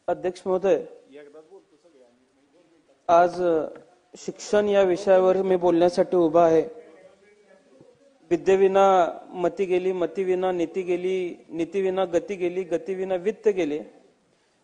अध्यक्ष महोदय, आज शिक्षण या विषयावर मी बोलण्यासाठी उभा आहे। विद्येविना मती गेली, मतीविना नीती गेली, नीतीविना गती गेली, गतीविना वित्त गेले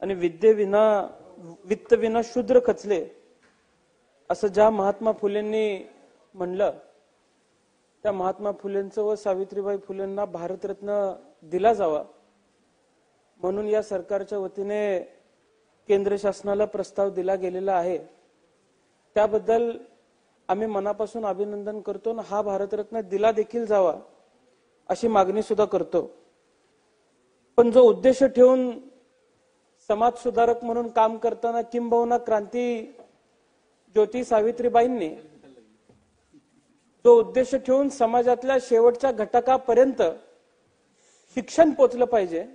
आणि विद्येविना वित्तविना शूद्र खचले, असं ज्या महात्मा फुलेंनी म्हणलं, त्या महात्मा फुलेंचं व सावित्रीबाई फुलेंना भारतरत्न दिला जावा म्हणून या सरकारच्या वतीने केंद्र शासनाला प्रस्ताव दिला गेलेला आहे। त्याबद्दल आम्ही मनापासून अभिनंदन करतो आणि हा भारतरत्न दिला देखील जावा अशी मागणी सुद्धा करतो। पण जो उद्देश ठेवून समाज सुधारक म्हणून काम करताना किंबहुना क्रांती ज्योती सावित्रीबाईंनी जो उद्देश ठेवून समाजातल्या शेवटच्या घटकापर्यंत शिक्षण पोचलं पाहिजे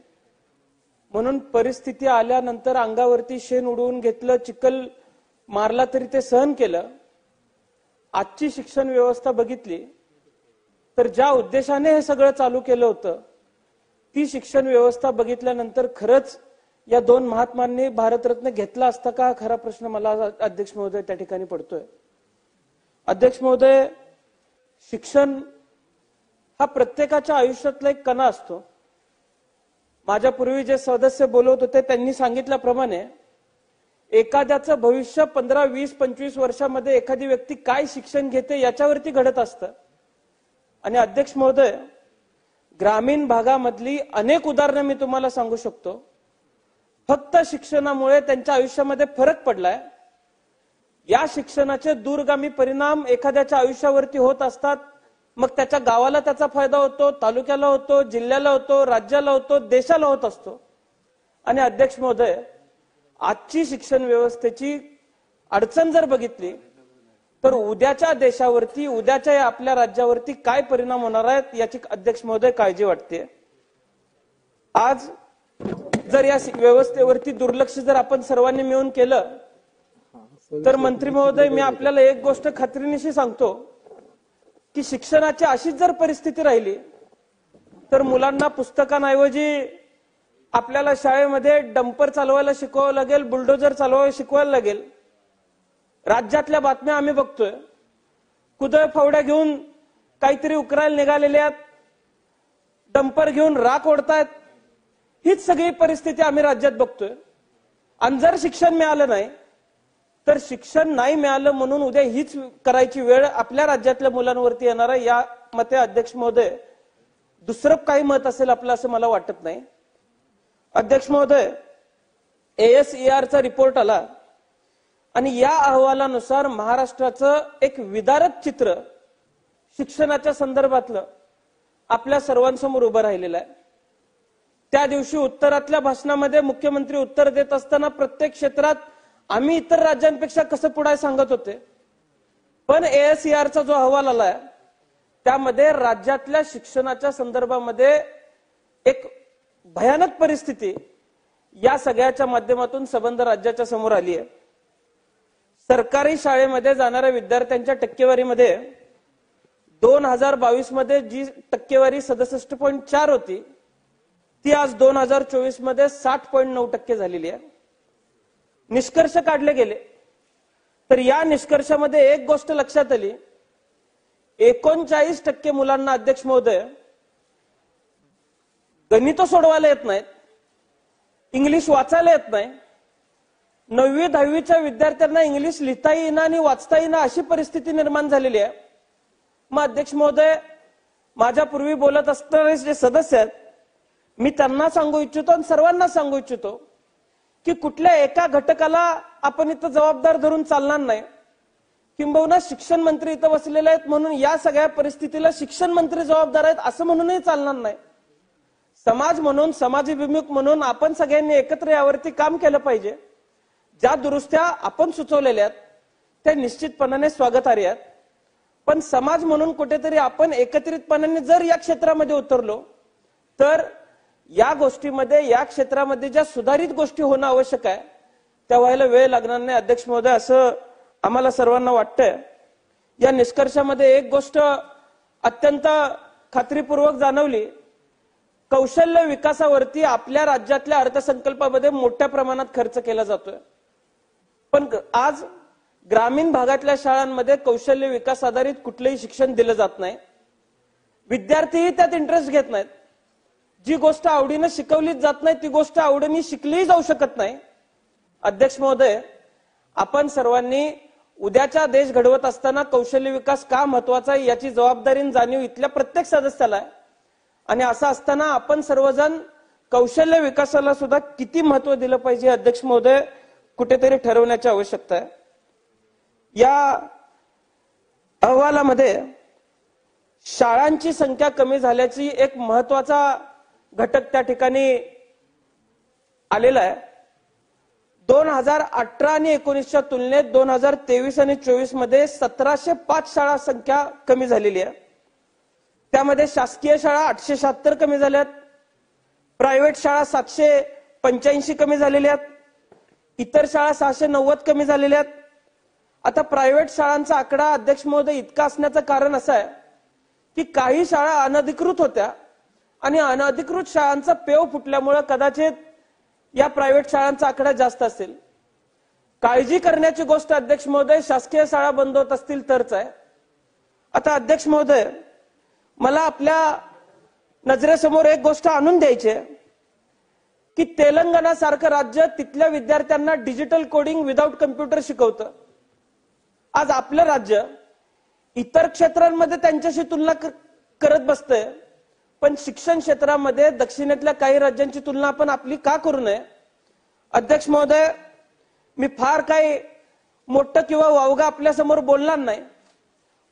म्हणून परिस्थिती आल्यानंतर अंगावरती शेण उडवून घेतलं, चिखल मारला तरी ते सहन केलं। आजची शिक्षण व्यवस्था बघितली तर ज्या उद्देशाने हे सगळं चालू केलं होतं ती शिक्षण व्यवस्था बघितल्यानंतर खरंच या दोन महात्मांनी भारतरत्न घेतला असता का, खरा प्रश्न मला अध्यक्ष महोदय त्या ठिकाणी पडतोय। अध्यक्ष महोदय, शिक्षण हा प्रत्येकाच्या आयुष्यातला एक कणा असतो। माझ्या पूर्वी जे सदस्य बोलत होते त्यांनी सांगितल्याप्रमाणे एखाद्याचं भविष्य 15, 20, 25 वर्षामध्ये एखादी व्यक्ती काय शिक्षण घेते याच्यावरती घडत असतं। आणि अध्यक्ष महोदय, ग्रामीण भागामधली अनेक उदाहरणं मी तुम्हाला सांगू शकतो। फक्त शिक्षणामुळे त्यांच्या आयुष्यामध्ये फरक पडलाय। या शिक्षणाचे दूरगामी परिणाम एखाद्याच्या आयुष्यावरती होत असतात, मग त्याच्या गावाला त्याचा फायदा होतो, तालुक्याला होतो, जिल्ह्याला होतो, राज्याला होतो, देशाला होत असतो। आणि अध्यक्ष महोदय, आजची शिक्षण व्यवस्थेची अडचण जर बघितली तर उद्याच्या देशावरती, उद्याच्या आपल्या राज्यावरती काय परिणाम होणार आहेत याची अध्यक्ष महोदय काळजी वाटते। आज जर या व्यवस्थेवरती दुर्लक्ष जर आपण सर्वांनी मिळून केलं तर मंत्री महोदय, मी आपल्याला एक गोष्ट खात्रीनिशी सांगतो की शिक्षणाची अशीच जर परिस्थिती राहिली तर मुलांना पुस्तकांऐवजी आपल्याला शाळेमध्ये डंपर चालवायला शिकवावं लागेल, बुलडोजर चालवायला शिकवायला लागेल। राज्यातल्या बातम्या आम्ही बघतोय, कुदळ फावड्या घेऊन काहीतरी उकरायला निघालेले आहेत, डंपर घेऊन राख ओढतायत। हीच सगळी परिस्थिती आम्ही राज्यात बघतोय। आणि जर शिक्षण मिळालं नाही तर शिक्षण नाही मिळालं म्हणून उद्या हीच करायची वेळ आपल्या राज्यातल्या मुलांवरती येणार आहे। या मते अध्यक्ष महोदय दुसरं काही मत असेल आपलं असं मला वाटत नाही। अध्यक्ष महोदय, ASER चा रिपोर्ट आला आणि या अहवालानुसार महाराष्ट्राचं एक विदारक चित्र शिक्षणाच्या संदर्भातलं आपल्या सर्वांसमोर उभं राहिलेलं आहे। त्या दिवशी उत्तरातल्या भाषणामध्ये मुख्यमंत्री उत्तर देत असताना प्रत्येक क्षेत्रात आम्ही इतर राज्यांपेक्षा कसं पुढे सांगत होते, पण ASER चा जो अहवाल आलाय त्यामध्ये राज्यातल्या शिक्षणाच्या संदर्भामध्ये एक भयानक परिस्थिती या सगळ्याच्या माध्यमातून संबंध राज्याच्या समोर आली आहे। सरकारी शाळेमध्ये जाणाऱ्या विद्यार्थ्यांच्या टक्केवारीमध्ये 2022 मध्ये जी टक्केवारी 67.4 होती ती आज 2024 मध्ये 60.9% झालेली आहे। निष्कर्ष काढले गेले तर या निष्कर्षामध्ये एक गोष्ट लक्षात आली, 39% मुलांना अध्यक्ष महोदय गणित सोडवायला येत नाहीत, इंग्लिश वाचायला येत नाही। 9वी 10वीच्या विद्यार्थ्यांना इंग्लिश लिहिता येईना आणि वाचता येईना अशी परिस्थिती निर्माण झालेली आहे। मग अध्यक्ष महोदय, माझ्या पूर्वी बोलत असणारे जे सदस्य आहेत मी त्यांना सांगू इच्छितो आणि सर्वांना सांगू इच्छितो की कुठल्या एका घटकाला आपण इथं जबाबदार धरून चालणार नाही। किंबहुना शिक्षण मंत्री इथं बसलेले आहेत म्हणून या सगळ्या परिस्थितीला शिक्षण मंत्री जबाबदार आहेत असं म्हणूनही चालणार नाही। समाज म्हणून, समाजाभिमुख म्हणून आपण सगळ्यांनी एकत्र यावरती काम केलं पाहिजे। ज्या दुरुस्त्या आपण सुचवलेल्या आहेत त्या निश्चितपणाने स्वागतार्ह आहेत, पण समाज म्हणून कुठेतरी आपण एकत्रितपणाने जर या क्षेत्रामध्ये उतरलो तर या गोष्टीमध्ये, या क्षेत्रामध्ये ज्या सुधारित गोष्टी होणं आवश्यक आहे त्या व्हायला वेळ लागणार नाही अध्यक्ष महोदय, असं आम्हाला सर्वांना वाटतंय। या निष्कर्षामध्ये एक गोष्ट अत्यंत खात्रीपूर्वक जाणवली कौशल्य विकासावरती आपल्या राज्यातल्या अर्थसंकल्पामध्ये मोठ्या प्रमाणात खर्च केला जातोय, पण आज ग्रामीण भागातल्या शाळांमध्ये कौशल्य विकास आधारित कुठलेही शिक्षण दिलं जात नाही. विद्यार्थीही त्यात इंटरेस्ट घेत नाहीत. जी गोष्ट आवडीनं शिकवलीच जात नाही ती गोष्ट आवडीने शिकलीही जाऊ शकत नाही. अध्यक्ष महोदय, आपण सर्वांनी उद्याचा देश घडवत असताना कौशल्य विकास का महत्वाचा आहे याची जबाबदारी जाणीव इथल्या प्रत्येक सदस्याला आहे. आणि असं असताना आपण सर्वजण कौशल्य विकासाला सुद्धा किती महत्व दिलं पाहिजे अध्यक्ष महोदय कुठेतरी ठरवण्याची आवश्यकता आहे. या अहवालामध्ये शाळांची संख्या कमी झाल्याची एक महत्वाचा घटक त्या ठिकाणी आलेला आहे. 2018 आणि 19च्या तुलनेत 2023 आणि 24 मध्ये 1705 शाळा संख्या कमी झालेली आहे. त्यामध्ये शासकीय शाळा 876 कमी झाल्यात, प्रायव्हेट शाळा 785 कमी झालेल्या आहेत, इतर शाळा 690 कमी झालेल्या आहेत. आता प्रायव्हेट शाळांचा आकडा अध्यक्ष महोदय इतका असण्याचं कारण असं आहे की काही शाळा अनधिकृत होत्या आणि अनधिकृत शाळांचा पेव फुटल्यामुळे कदाचित या प्रायव्हेट शाळांचा आकडा जास्त असेल. काळजी करण्याची गोष्ट अध्यक्ष महोदय शासकीय शाळा बंद होत असतील तरच आहे. आता अध्यक्ष महोदय, मला आपल्या नजरेसमोर एक गोष्ट आणून द्यायची आहे की तेलंगणा सारखं राज्य तिथल्या विद्यार्थ्यांना डिजिटल कोडिंग विदाउट कम्प्युटर शिकवतं. आज आपलं राज्य इतर क्षेत्रांमध्ये त्यांच्याशी तुलना करत बसतंय, पण शिक्षण क्षेत्रामध्ये दक्षिणेतल्या काही राज्यांची तुलना आपण आपली का करू नये? अध्यक्ष महोदय, मी फार काही मोठं किंवा वावगा आपल्या समोर बोलणार नाही,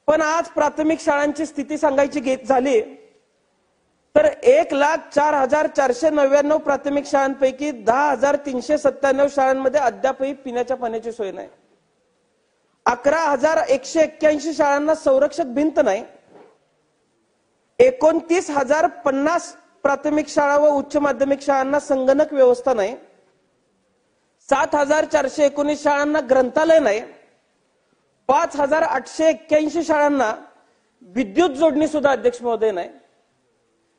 पण आज प्राथमिक शाळांची स्थिती सांगायची झाली तर 1,04,499 प्राथमिक शाळांपैकी 10,397 शाळांमध्ये अद्यापही पिण्याच्या पाण्याची सोय नाही. 11,181 शाळांना संरक्षक भिंत नाही. 29,050 प्राथमिक शाळा व उच्च माध्यमिक शाळांना संगणक व्यवस्था नाही. 7,419 शाळांना ग्रंथालय नाही. 5,881 शाळांना विद्युत जोडणी सुद्धा अध्यक्ष महोदय नाही.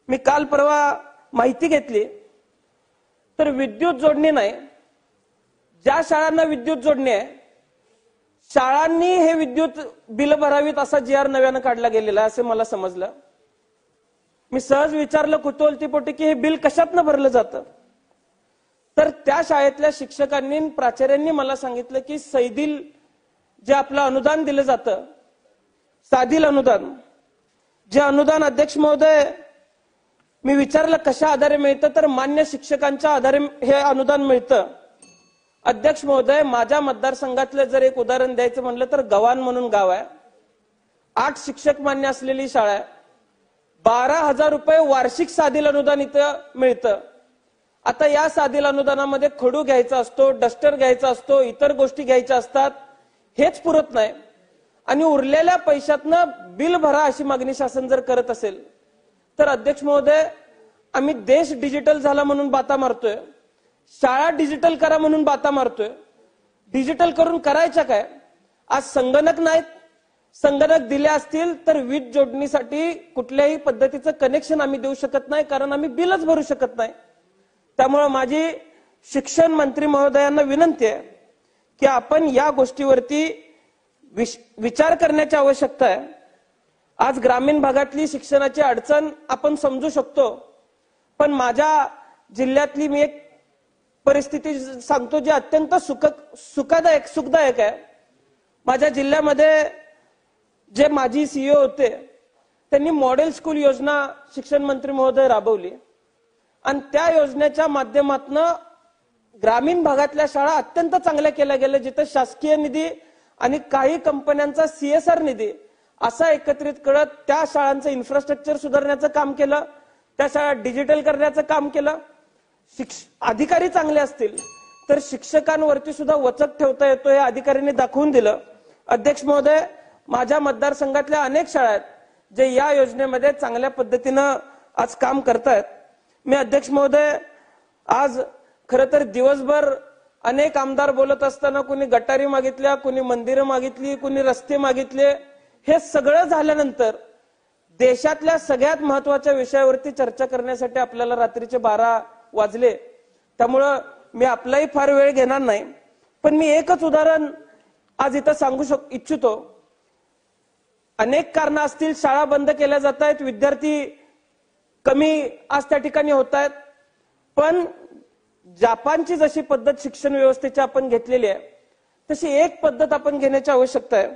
मी काल परवा माहिती घेतली तर विद्युत जोडणी नाही. ज्या शाळांना विद्युत जोडणी आहे शाळांनी हे विद्युत बिल भरावीत असा जी आर नव्यानं काढला गेलेला आहे असे मला समजलं. मी सहज विचारलं कुतूहलतेपोटी की हे बिल कशातनं भरलं जातं, तर त्या शाळेतल्या शिक्षकांनी प्राचार्यांनी मला सांगितलं की सैदिल जे आपलं अनुदान दिलं जातं, साधील अनुदान, जे अनुदान अध्यक्ष महोदय मी विचारलं कशा आधारे मिळतं तर मान्य शिक्षकांच्या आधारे हे अनुदान मिळतं. अध्यक्ष महोदय, माझ्या मतदारसंघातलं जर एक उदाहरण द्यायचं म्हणलं तर गव्हाण म्हणून गाव आहे. 8 शिक्षक मान्य असलेली शाळा आहे. 12,000 रुपये वार्षिक साधील अनुदान इथं मिळतं. आता या साधील अनुदानामध्ये खडू घ्यायचा असतो, डस्टर घ्यायचा असतो, इतर गोष्टी घ्यायच्या असतात, हेच पुरत नाही आणि उरलेल्या पैशातनं बिल भरा अशी मागणी शासन जर करत असेल तर अध्यक्ष महोदय, आम्ही देश डिजिटल झाला म्हणून बाता मारतोय, शाळा डिजिटल करा म्हणून बाता मारतोय. डिजिटल करून करायच्या काय? आज संगणक नाहीत. संगणक दिले असतील तर वीज जोडणीसाठी कुठल्याही पद्धतीचं कनेक्शन आम्ही देऊ शकत नाही, कारण आम्ही बिलच भरू शकत नाही. त्यामुळे माझी शिक्षण मंत्री महोदयांना विनंती आहे की आपण या गोष्टीवरती विचार करण्याची आवश्यकता आहे. आज ग्रामीण भागातली शिक्षणाची अडचण आपण समजू शकतो, पण माझ्या जिल्ह्यातली मी एक परिस्थिती सांगतो जी अत्यंत सुखदायक आहे. माझ्या जिल्ह्यामध्ये जे माजी सीईओ होते त्यांनी मॉडेल स्कूल योजना शिक्षण मंत्री महोदय राबवली आणि त्या योजनेच्या माध्यमातून ग्रामीण भागातल्या शाळा अत्यंत चांगल्या केल्या गेल्या, जिथे शासकीय निधी आणि काही कंपन्यांचा CSR निधी असा एकत्रित करत त्या शाळांचं इन्फ्रास्ट्रक्चर सुधारण्याचं काम केलं, त्या शाळा डिजिटल करण्याचं काम केलं. अधिकारी चांगले असतील तर शिक्षकांवरती सुद्धा वचक ठेवता येतो हे अधिकाऱ्यांनी दाखवून दिलं. अध्यक्ष महोदय, माझ्या मतदारसंघातल्या अनेक शाळा आहेत जे या योजनेमध्ये चांगल्या पद्धतीनं आज काम करतायत. मी अध्यक्ष महोदय, आज खरं तर दिवसभर अनेक आमदार बोलत असताना कुणी गटारी मागितल्या, कुणी मंदिरं मागितली, कुणी रस्ते मागितले. हे सगळं झाल्यानंतर देशातल्या सगळ्यात महत्वाच्या विषयावरती चर्चा करण्यासाठी आपल्याला रात्रीचे 12 वाजले. त्यामुळं मी आपलाही फार वेळ घेणार नाही, पण मी एकच उदाहरण आज इथं सांगू इच्छितो. अनेक कारणं असतील, शाळा बंद केल्या जात आहेत, विद्यार्थी कमी आज त्या ठिकाणी होत आहेत, पण जपानची जशी पद्धत शिक्षण व्यवस्थेची आपण घेतलेली आहे तशी एक पद्धत आपण घेण्याची आवश्यकता आहे.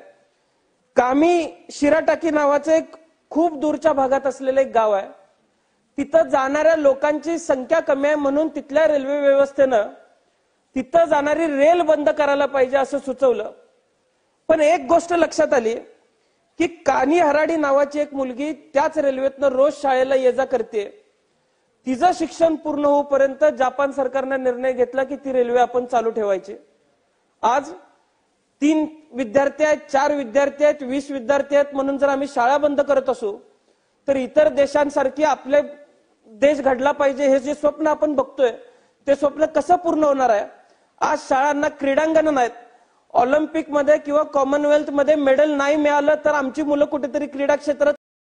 कामी शिराटाकी नावाचं एक खूप दूरच्या भागात असलेलं एक गाव आहे. तिथं जाणाऱ्या लोकांची संख्या कमी आहे म्हणून तिथल्या रेल्वे व्यवस्थेनं तिथं जाणारी रेल बंद करायला पाहिजे असं सुचवलं. पण एक गोष्ट लक्षात आली की कानी हराडी नावाची एक मुलगी त्याच रेल्वेतनं रोज शाळेला ये जा करते. तिचं शिक्षण पूर्ण होईपर्यंत जपान सरकारनं निर्णय घेतला की ती रेल्वे आपण चालू ठेवायची. आज 3 विद्यार्थी आहेत, 4 विद्यार्थी आहेत, 20 विद्यार्थी आहेत म्हणून जर आम्ही शाळा बंद करत असू तर इतर देशांसारखी आपले देश घडला पाहिजे हे जे स्वप्न आपण बघतोय ते स्वप्न कसं पूर्ण होणार आहे? आज शाळांना क्रीडांगण नाहीत, ऑलिम्पिक मध्ये किंवा कॉमनवेल्थ मध्ये मेडल नाही मिळालं तर आमची मुलं कुठेतरी क्रीडा क्षेत्रात